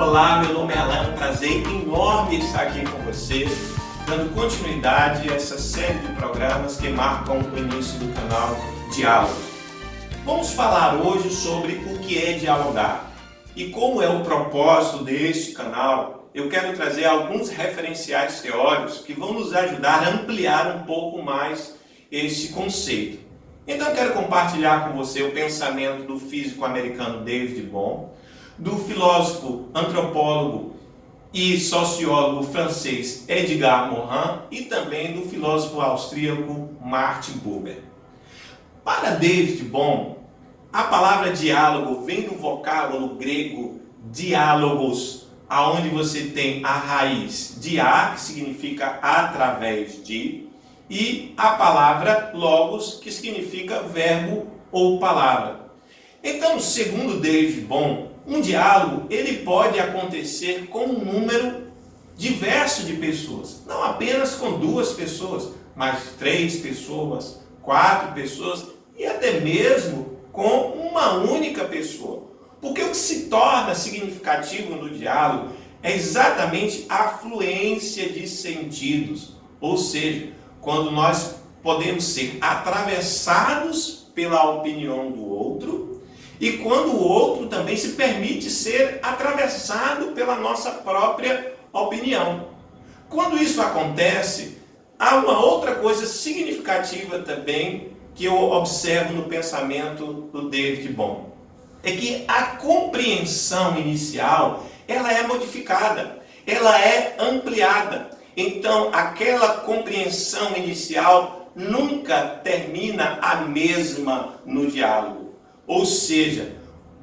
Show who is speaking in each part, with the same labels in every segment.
Speaker 1: Olá, meu nome é Alan, é um prazer enorme estar aqui com você, dando continuidade a essa série de programas que marcam o início do canal Diálogo. Vamos falar hoje sobre o que é dialogar e como é o propósito deste canal. Eu quero trazer alguns referenciais teóricos que vão nos ajudar a ampliar um pouco mais este conceito. Então eu quero compartilhar com você o pensamento do físico americano David Bohm, do filósofo, antropólogo e sociólogo francês Edgar Morin e também do filósofo austríaco Martin Buber. Para David Bohm, a palavra diálogo vem do vocábulo grego diálogos, aonde você tem a raiz dia, que significa através de, e a palavra logos, que significa verbo ou palavra. Então, segundo David Bohm, um diálogo ele pode acontecer com um número diverso de pessoas, não apenas com 2 pessoas, mas 3 pessoas, 4 pessoas e até mesmo com uma única pessoa. Porque o que se torna significativo no diálogo é exatamente a fluência de sentidos, ou seja, quando nós podemos ser atravessados pela opinião do outro e quando o outro também se permite ser atravessado pela nossa própria opinião. Quando isso acontece, há uma outra coisa significativa também que eu observo no pensamento do David Bohm. É que a compreensão inicial, ela é modificada, ela é ampliada. Então, aquela compreensão inicial nunca termina a mesma no diálogo. Ou seja,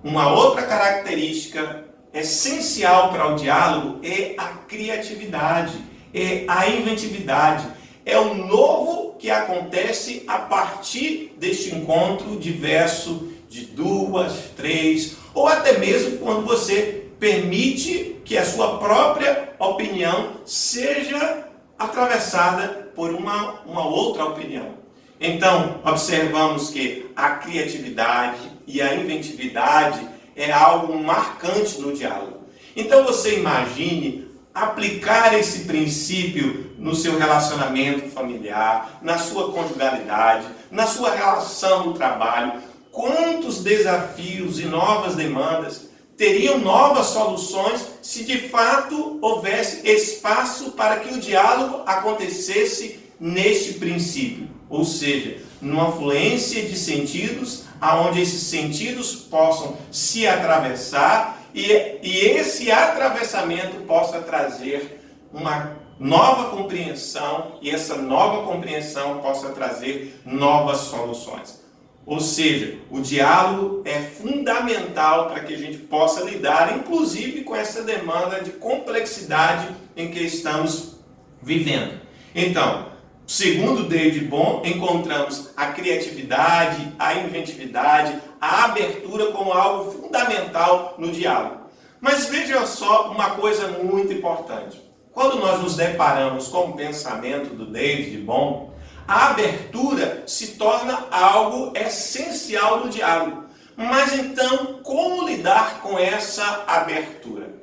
Speaker 1: uma outra característica essencial para o diálogo é a criatividade, é a inventividade, é o novo que acontece a partir deste encontro diverso de 2, 3, ou até mesmo quando você permite que a sua própria opinião seja atravessada por uma outra opinião. Então, observamos que a criatividade e a inventividade é algo marcante no diálogo. Então, você imagine aplicar esse princípio no seu relacionamento familiar, na sua conjugalidade, na sua relação no trabalho. Quantos desafios e novas demandas teriam novas soluções se de fato houvesse espaço para que o diálogo acontecesse neste princípio, ou seja, numa fluência de sentidos, aonde esses sentidos possam se atravessar e esse atravessamento possa trazer uma nova compreensão e essa nova compreensão possa trazer novas soluções. Ou seja, o diálogo é fundamental para que a gente possa lidar, inclusive, com essa demanda de complexidade em que estamos vivendo. Então, segundo David Bohm, encontramos a criatividade, a inventividade, a abertura como algo fundamental no diálogo. Mas veja só uma coisa muito importante. Quando nós nos deparamos com o pensamento do David Bohm, a abertura se torna algo essencial no diálogo. Mas então, como lidar com essa abertura?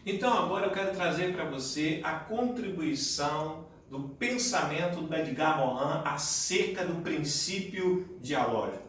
Speaker 1: Então agora eu quero trazer para você a contribuição do pensamento do Edgar Morin acerca do princípio dialógico.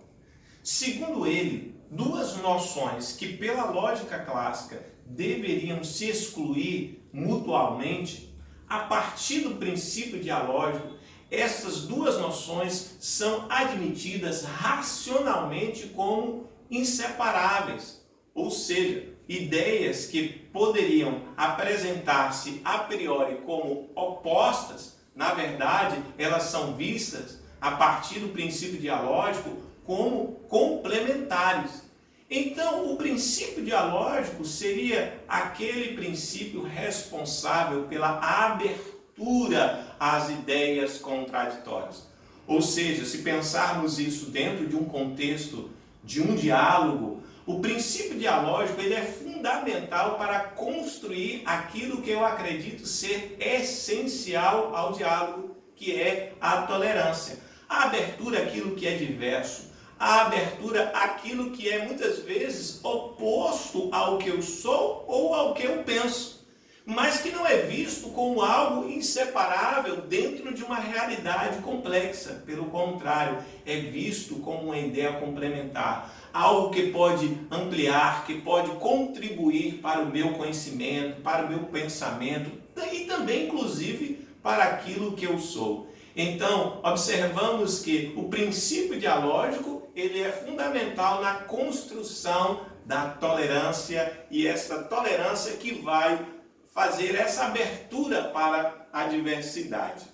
Speaker 1: Segundo ele, 2 noções que pela lógica clássica deveriam se excluir mutuamente, a partir do princípio dialógico, essas 2 noções são admitidas racionalmente como inseparáveis, ou seja, ideias que poderiam apresentar-se a priori como opostas, na verdade, elas são vistas a partir do princípio dialógico como complementares. Então, o princípio dialógico seria aquele princípio responsável pela abertura às ideias contraditórias. Ou seja, se pensarmos isso dentro de um contexto de um diálogo, o princípio dialógico ele é fundamental para construir aquilo que eu acredito ser essencial ao diálogo, que é a tolerância. A abertura àquilo que é diverso, a abertura àquilo que é muitas vezes oposto ao que eu sou ou ao que eu penso, mas que não é visto como algo inseparável dentro de uma realidade complexa. Pelo contrário, é visto como uma ideia complementar, algo que pode ampliar, que pode contribuir para o meu conhecimento, para o meu pensamento e também, inclusive, para aquilo que eu sou. Então, observamos que o princípio dialógico ele é fundamental na construção da tolerância, e essa tolerância que vai fazer essa abertura para a diversidade.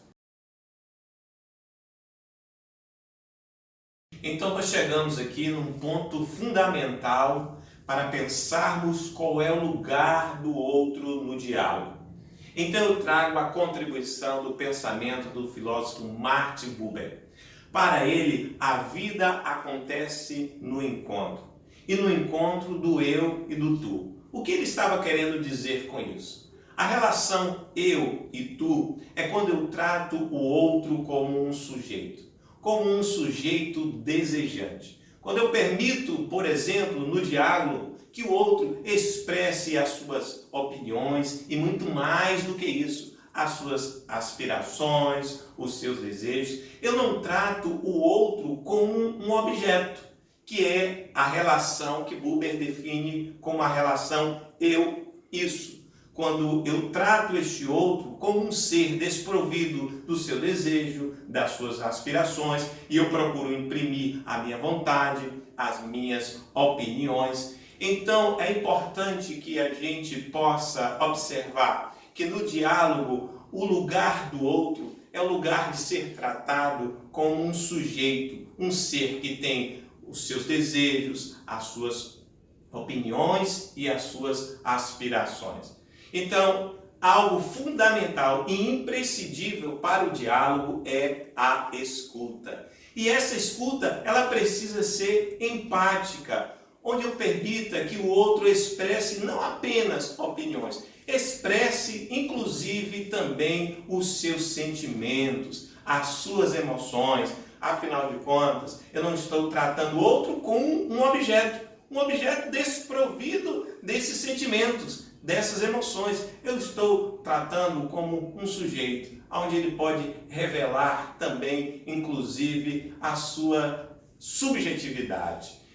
Speaker 1: Então nós chegamos aqui num ponto fundamental para pensarmos qual é o lugar do outro no diálogo. Então eu trago a contribuição do pensamento do filósofo Martin Buber. Para ele, a vida acontece no encontro, e no encontro do eu e do tu. O que ele estava querendo dizer com isso? A relação eu e tu é quando eu trato o outro como um sujeito desejante. Quando eu permito, por exemplo, no diálogo, que o outro expresse as suas opiniões e muito mais do que isso, as suas aspirações, os seus desejos. Eu não trato o outro como um objeto, que é a relação que Buber define como a relação eu-isso. Quando eu trato este outro como um ser desprovido do seu desejo, das suas aspirações, e eu procuro imprimir a minha vontade, as minhas opiniões. Então, é importante que a gente possa observar que no diálogo, o lugar do outro é o lugar de ser tratado como um sujeito, um ser que tem os seus desejos, as suas opiniões e as suas aspirações. Então, algo fundamental e imprescindível para o diálogo é a escuta. E essa escuta, ela precisa ser empática, onde eu permita que o outro expresse não apenas opiniões, expresse inclusive também os seus sentimentos, as suas emoções. Afinal de contas, eu não estou tratando o outro como um objeto desprovido desses sentimentos, dessas emoções. Eu estou tratando como um sujeito, onde ele pode revelar também, inclusive, a sua subjetividade.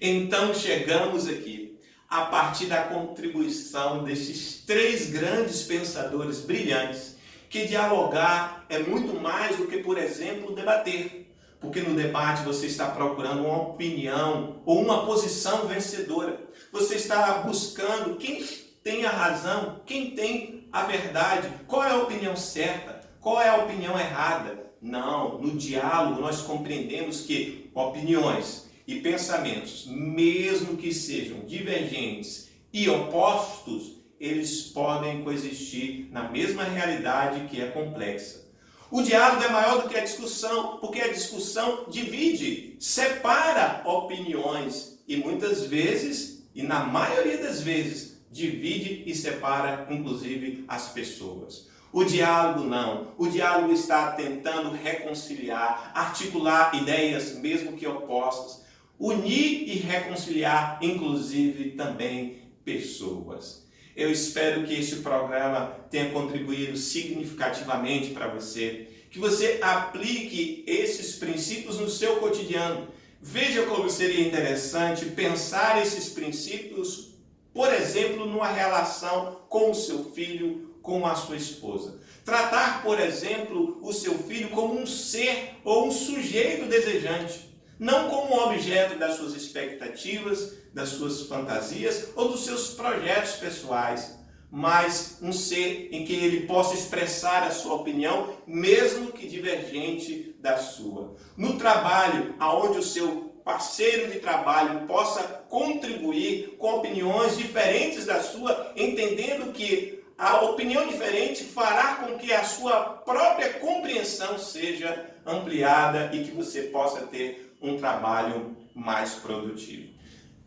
Speaker 1: Então chegamos aqui, a partir da contribuição desses três grandes pensadores brilhantes, que dialogar é muito mais do que, por exemplo, debater. Porque no debate você está procurando uma opinião ou uma posição vencedora. Você está buscando quem tem a razão, quem tem a verdade, qual é a opinião certa, qual é a opinião errada. Não, no diálogo nós compreendemos que opiniões e pensamentos, mesmo que sejam divergentes e opostos, eles podem coexistir na mesma realidade que é complexa. O diálogo é maior do que a discussão, porque a discussão divide, separa opiniões e muitas vezes, e na maioria das vezes, divide e separa inclusive as pessoas. O diálogo não. O diálogo está tentando reconciliar, articular ideias mesmo que opostas, unir e reconciliar inclusive também pessoas. Eu espero que este programa tenha contribuído significativamente para você, que você aplique esses princípios no seu cotidiano. Veja como seria interessante pensar esses princípios, por exemplo, numa relação com o seu filho, com a sua esposa. Tratar, por exemplo, o seu filho como um ser ou um sujeito desejante, não como um objeto das suas expectativas, das suas fantasias ou dos seus projetos pessoais, mas um ser em que ele possa expressar a sua opinião, mesmo que divergente da sua. No trabalho, aonde o seu parceiro de trabalho possa contribuir com opiniões diferentes da sua, entendendo que a opinião diferente fará com que a sua própria compreensão seja ampliada e que você possa ter um trabalho mais produtivo.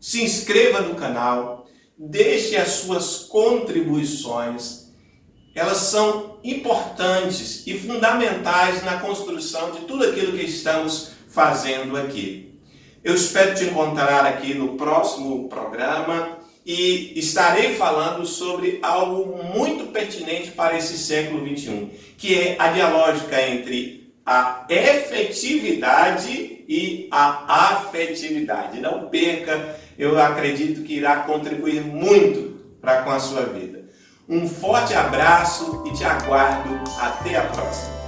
Speaker 1: Se inscreva no canal, deixe as suas contribuições, elas são importantes e fundamentais na construção de tudo aquilo que estamos fazendo aqui. Eu espero te encontrar aqui no próximo programa e estarei falando sobre algo muito pertinente para esse século XXI, que é a dialógica entre a efetividade e a afetividade. Não perca, eu acredito que irá contribuir muito para com a sua vida. Um forte abraço e te aguardo até a próxima.